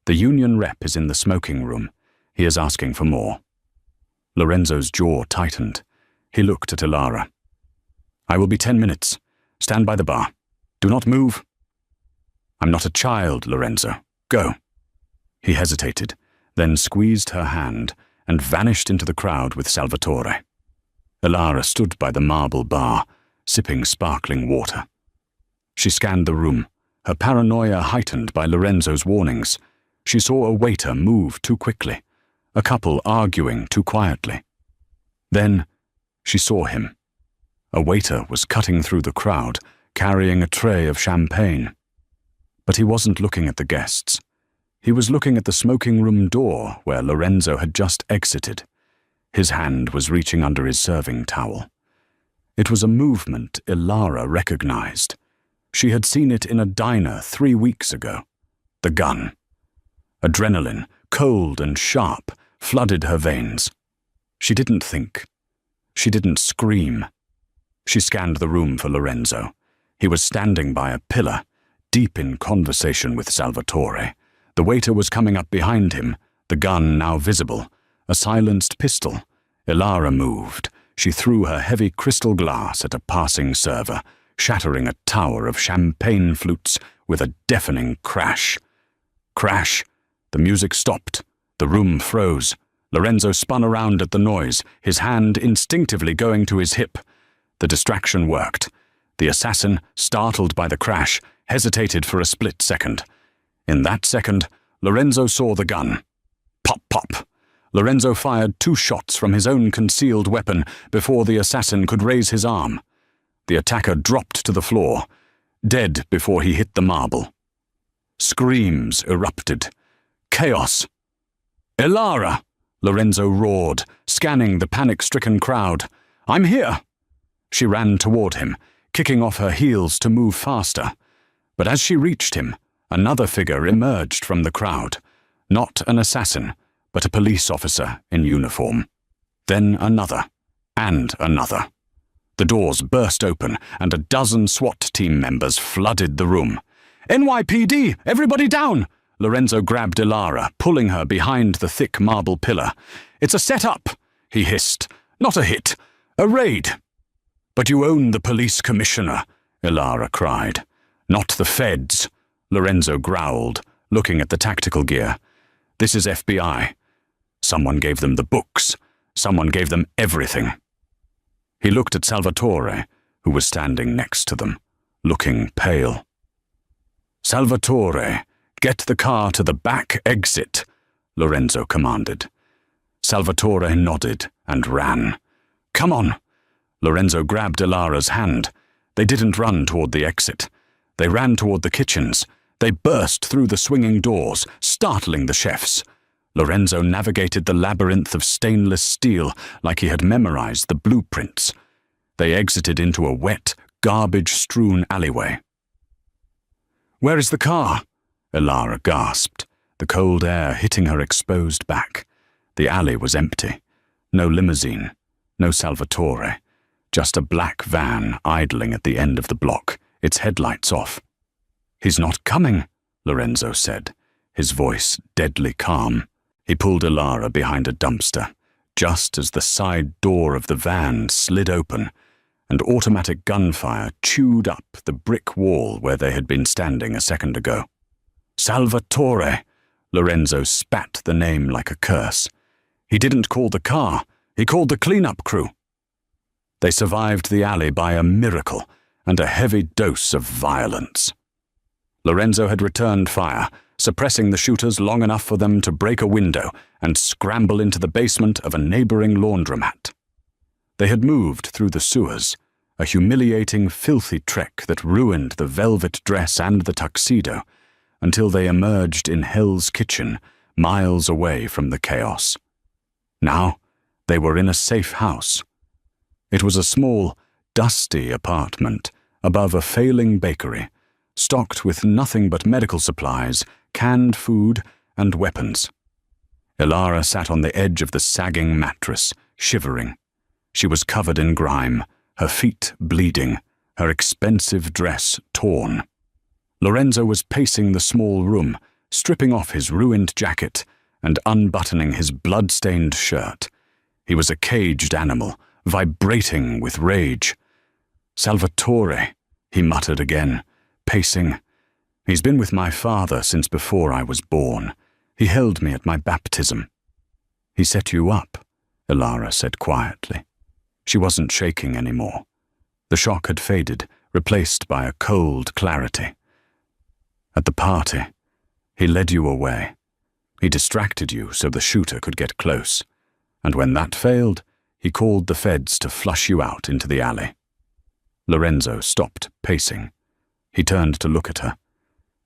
The union rep is in the smoking room. He is asking for more." Lorenzo's jaw tightened. He looked at Ilara. "I will be 10 minutes. Stand by the bar. Do not move." "I'm not a child, Lorenzo. Go." He hesitated, then squeezed her hand and vanished into the crowd with Salvatore. Ilara stood by the marble bar, sipping sparkling water. She scanned the room, her paranoia heightened by Lorenzo's warnings. She saw a waiter move too quickly, a couple arguing too quietly. Then she saw him. A waiter was cutting through the crowd, carrying a tray of champagne. But he wasn't looking at the guests. He was looking at the smoking room door where Lorenzo had just exited. His hand was reaching under his serving towel. It was a movement Ilara recognized. She had seen it in a diner 3 weeks ago. The gun. Adrenaline, cold and sharp, flooded her veins. She didn't think. She didn't scream. She scanned the room for Lorenzo. He was standing by a pillar, deep in conversation with Salvatore. The waiter was coming up behind him, the gun now visible, a silenced pistol. Ilara moved. She threw her heavy crystal glass at a passing server, shattering a tower of champagne flutes with a deafening crash. Crash! The music stopped. The room froze. Lorenzo spun around at the noise, his hand instinctively going to his hip. The distraction worked. The assassin, startled by the crash, hesitated for a split second. In that second, Lorenzo saw the gun. Pop, pop. Lorenzo fired 2 shots from his own concealed weapon before the assassin could raise his arm. The attacker dropped to the floor, dead before he hit the marble. Screams erupted. Chaos. "Ilara!" Lorenzo roared, scanning the panic-stricken crowd. "I'm here!" She ran toward him, kicking off her heels to move faster. But as she reached him, another figure emerged from the crowd. Not an assassin, but a police officer in uniform. Then another, and another. The doors burst open, and a dozen SWAT team members flooded the room. "NYPD! Everybody down!" Lorenzo grabbed Ilara, pulling her behind the thick marble pillar. "It's a set-up," he hissed. "Not a hit. A raid." "But you own the police commissioner," Ilara cried. "Not the feds," Lorenzo growled, looking at the tactical gear. "This is FBI. Someone gave them the books. Someone gave them everything." He looked at Salvatore, who was standing next to them, looking pale. "Salvatore, get the car to the back exit," Lorenzo commanded. Salvatore nodded and ran. "Come on." Lorenzo grabbed Ilara's hand. They didn't run toward the exit. They ran toward the kitchens. They burst through the swinging doors, startling the chefs. Lorenzo navigated the labyrinth of stainless steel like he had memorized the blueprints. They exited into a wet, garbage-strewn alleyway. "Where is the car?" Ilara gasped, the cold air hitting her exposed back. The alley was empty. No limousine, no Salvatore. Just a black van idling at the end of the block, its headlights off. "He's not coming," Lorenzo said, his voice deadly calm. He pulled Ilara behind a dumpster, just as the side door of the van slid open, and automatic gunfire chewed up the brick wall where they had been standing a second ago. "Salvatore!" Lorenzo spat the name like a curse. He didn't call the car, he called the cleanup crew. They survived the alley by a miracle and a heavy dose of violence. Lorenzo had returned fire, suppressing the shooters long enough for them to break a window and scramble into the basement of a neighboring laundromat. They had moved through the sewers, a humiliating, filthy trek that ruined the velvet dress and the tuxedo, until they emerged in Hell's Kitchen, miles away from the chaos. Now, they were in a safe house. It was a small, dusty apartment above a failing bakery, stocked with nothing but medical supplies, canned food, and weapons. Ilara sat on the edge of the sagging mattress, shivering. She was covered in grime, her feet bleeding, her expensive dress torn. Lorenzo was pacing the small room, stripping off his ruined jacket and unbuttoning his blood-stained shirt. He was a caged animal, vibrating with rage. "Salvatore," he muttered again, pacing. "He's been with my father since before I was born. He held me at my baptism." "He set you up," Ilara said quietly. She wasn't shaking anymore. The shock had faded, replaced by a cold clarity. At the party, he led you away. He distracted you so the shooter could get close, and when that failed, he called the feds to flush you out into the alley. Lorenzo stopped pacing. He turned to look at her.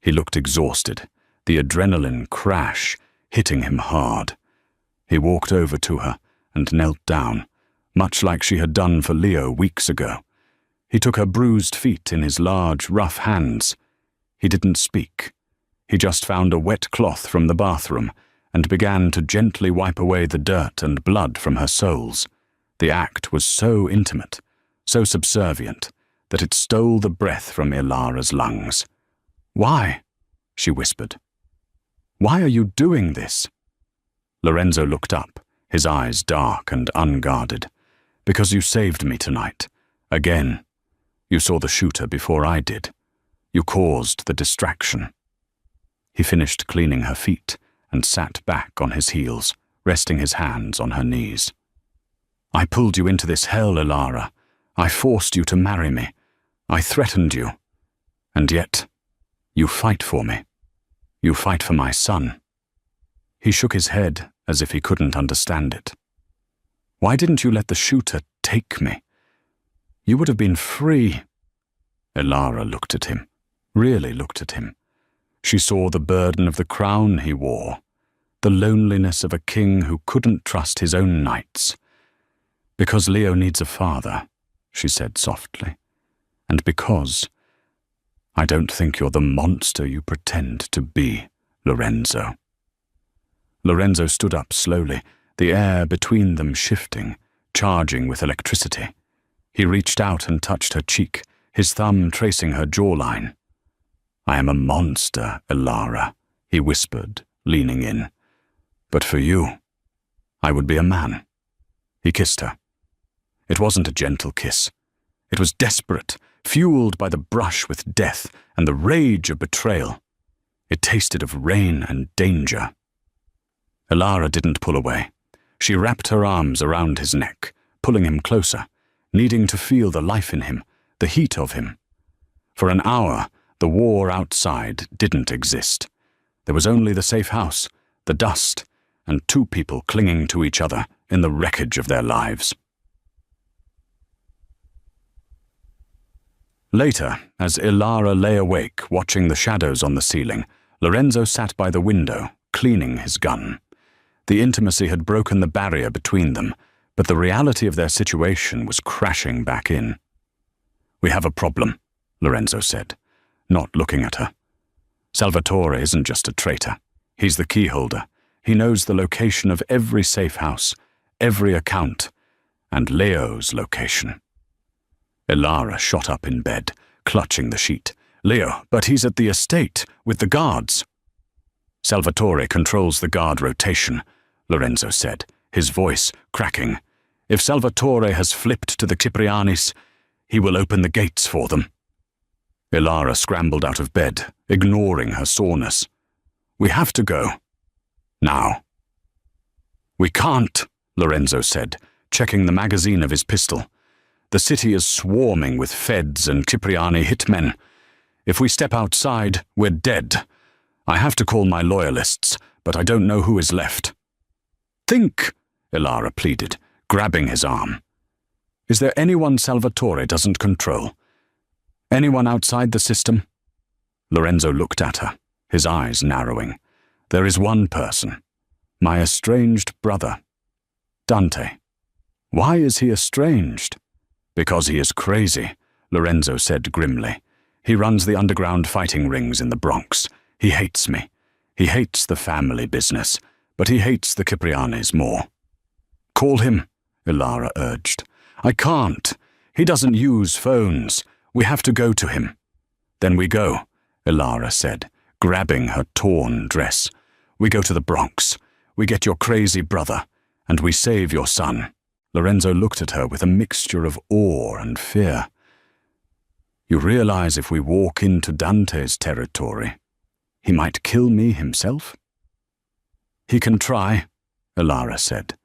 He looked exhausted, the adrenaline crash hitting him hard. He walked over to her and knelt down, much like she had done for Leo weeks ago. He took her bruised feet in his large, rough hands. He didn't speak. He just found a wet cloth from the bathroom and began to gently wipe away the dirt and blood from her soles. The act was so intimate, so subservient, that it stole the breath from Ilara's lungs. "Why?" she whispered. "Why are you doing this?" Lorenzo looked up, his eyes dark and unguarded. "Because you saved me tonight. Again. You saw the shooter before I did. You caused the distraction." He finished cleaning her feet and sat back on his heels, resting his hands on her knees. "I pulled you into this hell, Ilara. I forced you to marry me. I threatened you. And yet, you fight for me. You fight for my son." He shook his head as if he couldn't understand it. "Why didn't you let the shooter take me? You would have been free." Ilara looked at him, really looked at him. She saw the burden of the crown he wore, the loneliness of a king who couldn't trust his own knights. "Because Leo needs a father," she said softly. "And because I don't think you're the monster you pretend to be, Lorenzo." Lorenzo stood up slowly, the air between them shifting, charging with electricity. He reached out and touched her cheek, his thumb tracing her jawline. "I am a monster, Ilara," he whispered, leaning in. "But for you, I would be a man." He kissed her. It wasn't a gentle kiss. It was desperate, fueled by the brush with death and the rage of betrayal. It tasted of rain and danger. Ilara didn't pull away. She wrapped her arms around his neck, pulling him closer, needing to feel the life in him, the heat of him. For an hour, the war outside didn't exist. There was only the safe house, the dust, and two people clinging to each other in the wreckage of their lives. Later, as Ilara lay awake watching the shadows on the ceiling, Lorenzo sat by the window, cleaning his gun. The intimacy had broken the barrier between them, but the reality of their situation was crashing back in. "We have a problem," Lorenzo said, not looking at her. "Salvatore isn't just a traitor. He's the key holder. He knows the location of every safe house, every account, and Leo's location." Ilara shot up in bed, clutching the sheet. "Leo, but he's at the estate, with the guards." "Salvatore controls the guard rotation," Lorenzo said, his voice cracking. "If Salvatore has flipped to the Ciprianis, he will open the gates for them." Ilara scrambled out of bed, ignoring her soreness. "We have to go. Now." "We can't," Lorenzo said, checking the magazine of his pistol. "The city is swarming with feds and Cipriani hitmen. If we step outside, we're dead. I have to call my loyalists, but I don't know who is left." "Think," Ilara pleaded, grabbing his arm. "Is there anyone Salvatore doesn't control? Anyone outside the system?" Lorenzo looked at her, his eyes narrowing. "There is one person. My estranged brother. Dante." "Why is he estranged?" "Because he is crazy," Lorenzo said grimly. "He runs the underground fighting rings in the Bronx. He hates me. He hates the family business, but he hates the Ciprianis more." "Call him," Ilara urged. "I can't. He doesn't use phones. We have to go to him." "Then we go," Ilara said, grabbing her torn dress. "We go to the Bronx. We get your crazy brother, and we save your son." Lorenzo looked at her with a mixture of awe and fear. "You realize if we walk into Dante's territory, he might kill me himself?" "He can try," Ilara said,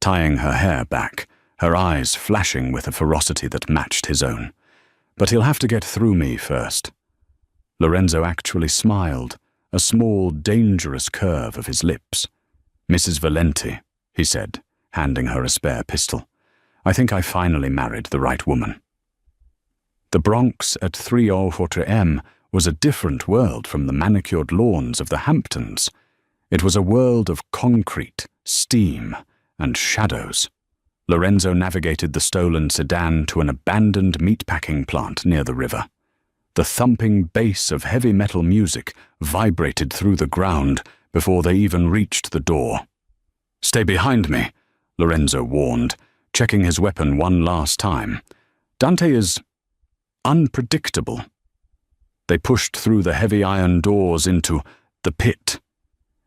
tying her hair back, her eyes flashing with a ferocity that matched his own. "But he'll have to get through me first." Lorenzo actually smiled, a small, dangerous curve of his lips. "Mrs. Valenti," he said, handing her a spare pistol. "I think I finally married the right woman." The Bronx at 304M was a different world from the manicured lawns of the Hamptons. It was a world of concrete, steam, and shadows. Lorenzo navigated the stolen sedan to an abandoned meatpacking plant near the river. The thumping bass of heavy metal music vibrated through the ground before they even reached the door. "Stay behind me," Lorenzo warned, checking his weapon one last time. "Dante is unpredictable." They pushed through the heavy iron doors into the pit.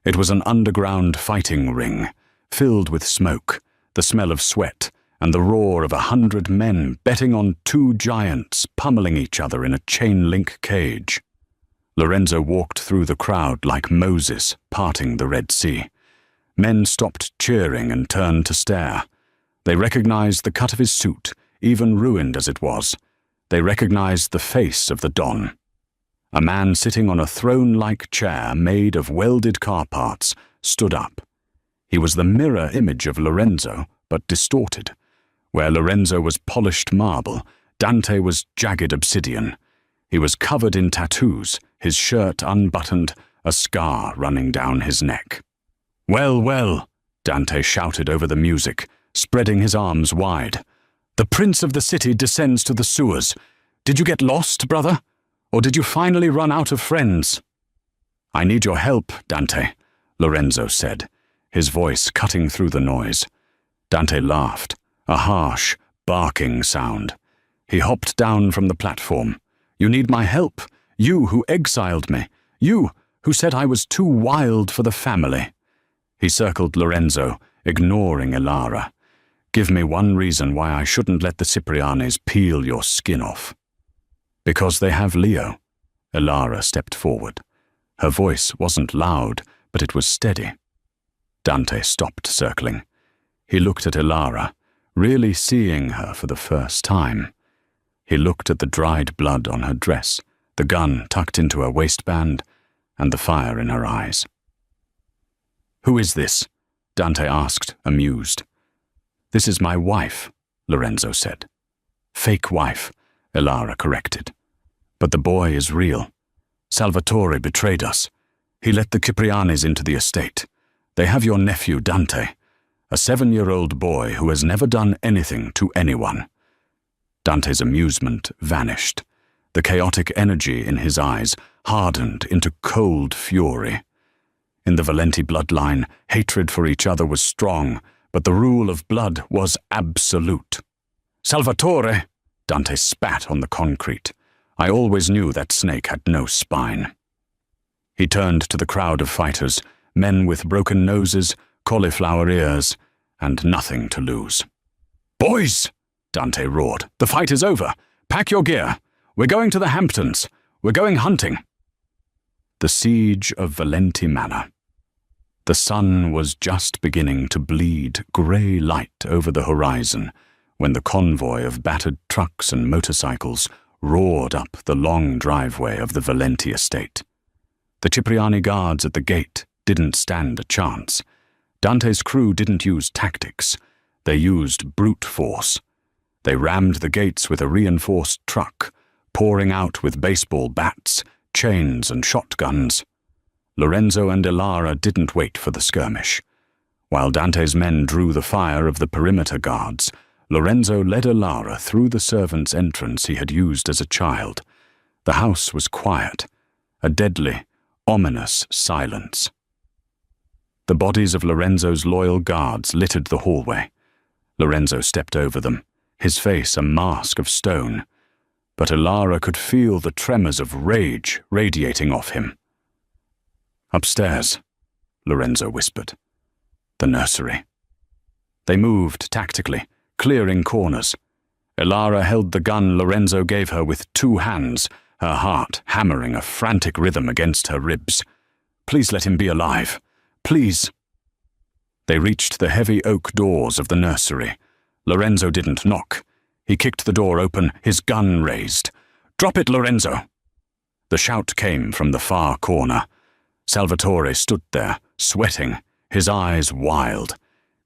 It was an underground fighting ring, filled with smoke, the smell of sweat, and the roar of 100 men betting on two giants pummeling each other in a chain-link cage. Lorenzo walked through the crowd like Moses parting the Red Sea. Men stopped cheering and turned to stare. They recognized the cut of his suit, even ruined as it was. They recognized the face of the Don. A man sitting on a throne-like chair made of welded car parts stood up. He was the mirror image of Lorenzo, but distorted. Where Lorenzo was polished marble, Dante was jagged obsidian. He was covered in tattoos, his shirt unbuttoned, a scar running down his neck. "Well, well," Dante shouted over the music, spreading his arms wide. "The prince of the city descends to the sewers. Did you get lost, brother? Or did you finally run out of friends?" "I need your help, Dante," Lorenzo said, his voice cutting through the noise. Dante laughed, a harsh, barking sound. He hopped down from the platform. "You need my help, you who exiled me, you who said I was too wild for the family." He circled Lorenzo, ignoring Ilara. "Give me one reason why I shouldn't let the Ciprianis peel your skin off." "Because they have Leo." Ilara stepped forward. Her voice wasn't loud, but it was steady. Dante stopped circling. He looked at Ilara, really seeing her for the first time. He looked at the dried blood on her dress, the gun tucked into her waistband, and the fire in her eyes. "Who is this?" Dante asked, amused. "This is my wife," Lorenzo said. "Fake wife," Ilara corrected. "But the boy is real. Salvatore betrayed us. He let the Ciprianis into the estate. They have your nephew Dante, a 7-year-old boy who has never done anything to anyone." Dante's amusement vanished. The chaotic energy in his eyes hardened into cold fury. In the Valenti bloodline, hatred for each other was strong, but the rule of blood was absolute. "Salvatore!" Dante spat on the concrete. "I always knew that snake had no spine." He turned to the crowd of fighters, men with broken noses, cauliflower ears, and nothing to lose. "Boys!" Dante roared. "The fight is over. Pack your gear. We're going to the Hamptons. We're going hunting." The siege of Valenti Manor. The sun was just beginning to bleed grey light over the horizon when the convoy of battered trucks and motorcycles roared up the long driveway of the Valenti estate. The Cipriani guards at the gate didn't stand a chance. Dante's crew didn't use tactics. They used brute force. They rammed the gates with a reinforced truck, pouring out with baseball bats, chains, and shotguns. Lorenzo and Ilara didn't wait for the skirmish. While Dante's men drew the fire of the perimeter guards, Lorenzo led Ilara through the servants' entrance he had used as a child. The house was quiet, a deadly, ominous silence. The bodies of Lorenzo's loyal guards littered the hallway. Lorenzo stepped over them, his face a mask of stone, but Ilara could feel the tremors of rage radiating off him. "Upstairs," Lorenzo whispered. "The nursery." They moved tactically, clearing corners. Ilara held the gun Lorenzo gave her with 2 hands, her heart hammering a frantic rhythm against her ribs. "Please let him be alive. Please." They reached the heavy oak doors of the nursery. Lorenzo didn't knock. He kicked the door open, his gun raised. "Drop it, Lorenzo!" The shout came from the far corner. Salvatore stood there, sweating, his eyes wild.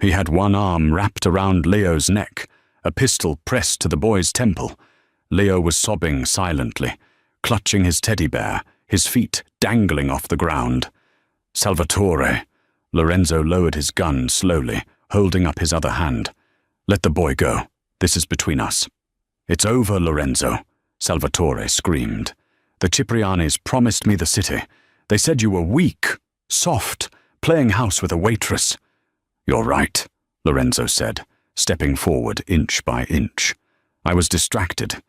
He had one arm wrapped around Leo's neck, a pistol pressed to the boy's temple. Leo was sobbing silently, clutching his teddy bear, his feet dangling off the ground. Salvatore. Lorenzo lowered his gun slowly, holding up his other hand. Let the boy go. This is between us. It's over, Lorenzo, Salvatore screamed. The Ciprianis promised me the city. They said you were weak, soft, playing house with a waitress. You're right, Lorenzo said, stepping forward inch by inch. I was distracted,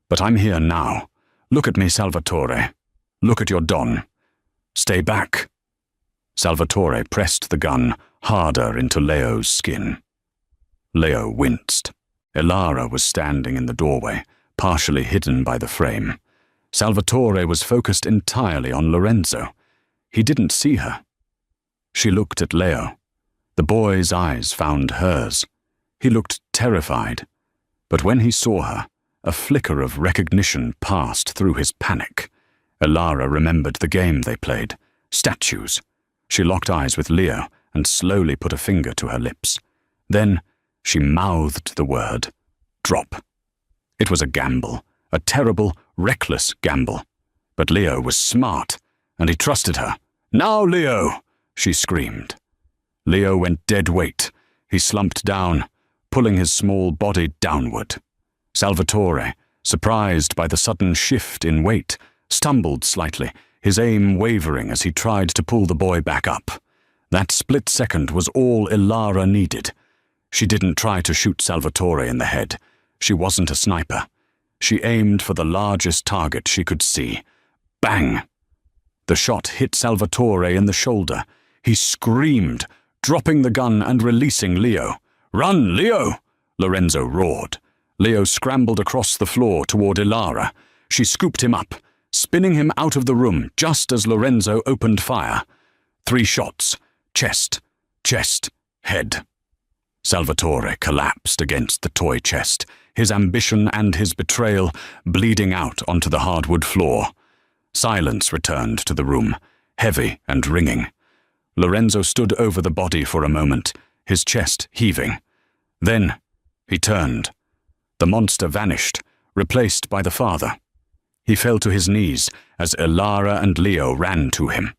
but I'm here now. Look at me, Salvatore. Look at your Don. Stay back. Salvatore pressed the gun harder into Leo's skin. Leo winced. Elara was standing in the doorway, partially hidden by the frame. Salvatore was focused entirely on Lorenzo. He didn't see her. She looked at Leo. The boy's eyes found hers. He looked terrified. But when he saw her, a flicker of recognition passed through his panic. Elara remembered the game they played, statues. She locked eyes with Leo and slowly put a finger to her lips. Then she mouthed the word, drop. It was a gamble, a terrible, reckless gamble. But Leo was smart, and he trusted her. Now, Leo, she screamed. Leo went dead weight. He slumped down, pulling his small body downward. Salvatore, surprised by the sudden shift in weight, stumbled slightly, his aim wavering as he tried to pull the boy back up. That split second was all Elara needed. She didn't try to shoot Salvatore in the head. She wasn't a sniper. She aimed for the largest target she could see. Bang! The shot hit Salvatore in the shoulder. He screamed, dropping the gun and releasing Leo. Run, Leo! Lorenzo roared. Leo scrambled across the floor toward Elara. She scooped him up, spinning him out of the room just as Lorenzo opened fire. 3 shots. Chest, chest, head. Salvatore collapsed against the toy chest, his ambition and his betrayal bleeding out onto the hardwood floor. Silence returned to the room, heavy and ringing. Lorenzo stood over the body for a moment, his chest heaving. Then he turned. The monster vanished, replaced by the father. He fell to his knees as Elara and Leo ran to him.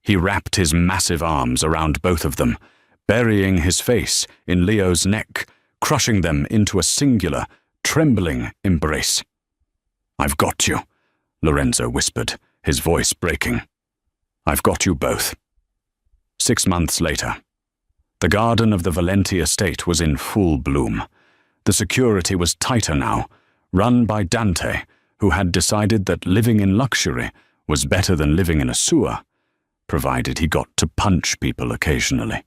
He wrapped his massive arms around both of them, burying his face in Leo's neck, crushing them into a singular, trembling embrace. I've got you, Lorenzo whispered, his voice breaking. I've got you both. 6 months later. The garden of the Valenti estate was in full bloom. The security was tighter now, run by Dante, who had decided that living in luxury was better than living in a sewer, provided he got to punch people occasionally.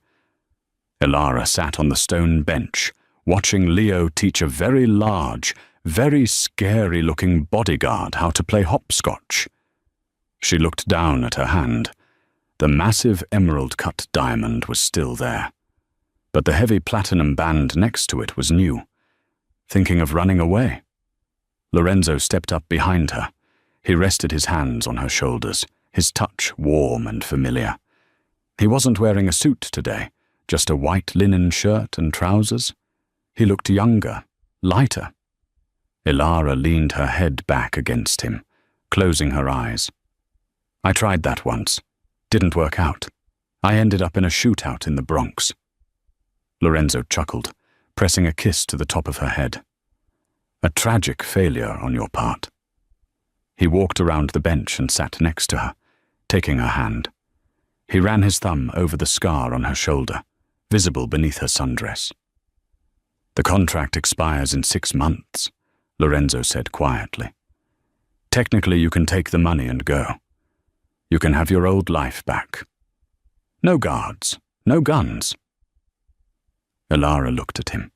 Elara sat on the stone bench, watching Leo teach a very large, very scary-looking bodyguard how to play hopscotch. She looked down at her hand. The massive emerald-cut diamond was still there, but the heavy platinum band next to it was new. Thinking of running away? Lorenzo stepped up behind her. He rested his hands on her shoulders, his touch warm and familiar. He wasn't wearing a suit today, just a white linen shirt and trousers. He looked younger, lighter. Elara leaned her head back against him, closing her eyes. I tried that once. Didn't work out. I ended up in a shootout in the Bronx. Lorenzo chuckled, pressing a kiss to the top of her head. A tragic failure on your part. He walked around the bench and sat next to her, taking her hand. He ran his thumb over the scar on her shoulder, visible beneath her sundress. The contract expires in 6 months, Lorenzo said quietly. Technically, you can take the money and go. You can have your old life back. No guards, no guns. Elara looked at him.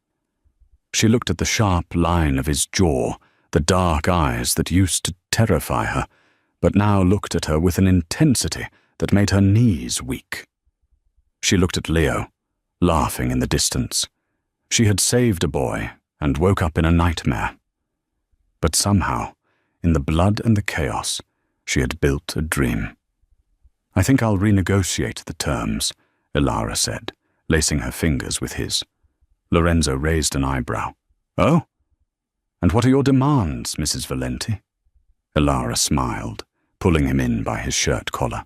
She looked at the sharp line of his jaw, the dark eyes that used to terrify her, but now looked at her with an intensity that made her knees weak. She looked at Leo, laughing in the distance. She had saved a boy and woke up in a nightmare. But somehow, in the blood and the chaos, She had built a dream. "I think I'll renegotiate the terms," Elara said, lacing her fingers with his. Lorenzo raised an eyebrow. "Oh? And what are your demands, Mrs. Valenti?" Elara smiled, pulling him in by his shirt collar.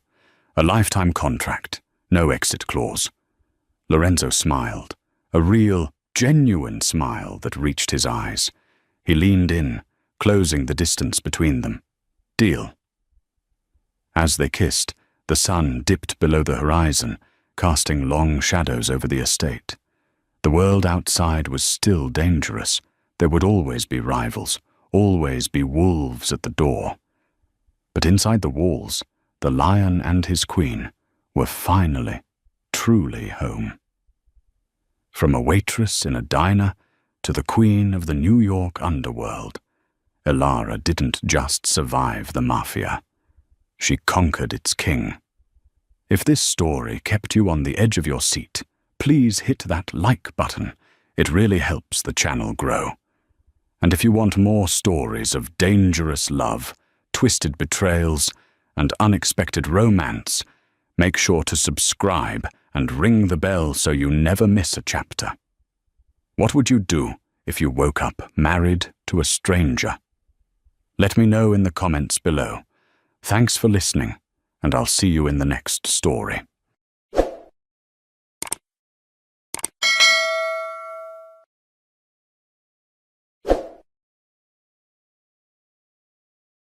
"A lifetime contract, no exit clause." Lorenzo smiled, a real, genuine smile that reached his eyes. He leaned in, closing the distance between them. "Deal." As they kissed, the sun dipped below the horizon, casting long shadows over the estate. The world outside was still dangerous. There would always be rivals, always be wolves at the door. But inside the walls, the lion and his queen were finally, truly home. From a waitress in a diner to the queen of the New York underworld, Elara didn't just survive the Mafia. She conquered its king. If this story kept you on the edge of your seat, please hit that like button. It really helps the channel grow. And if you want more stories of dangerous love, twisted betrayals, and unexpected romance, make sure to subscribe and ring the bell so you never miss a chapter. What would you do if you woke up married to a stranger? Let me know in the comments below. Thanks for listening, and I'll see you in the next story.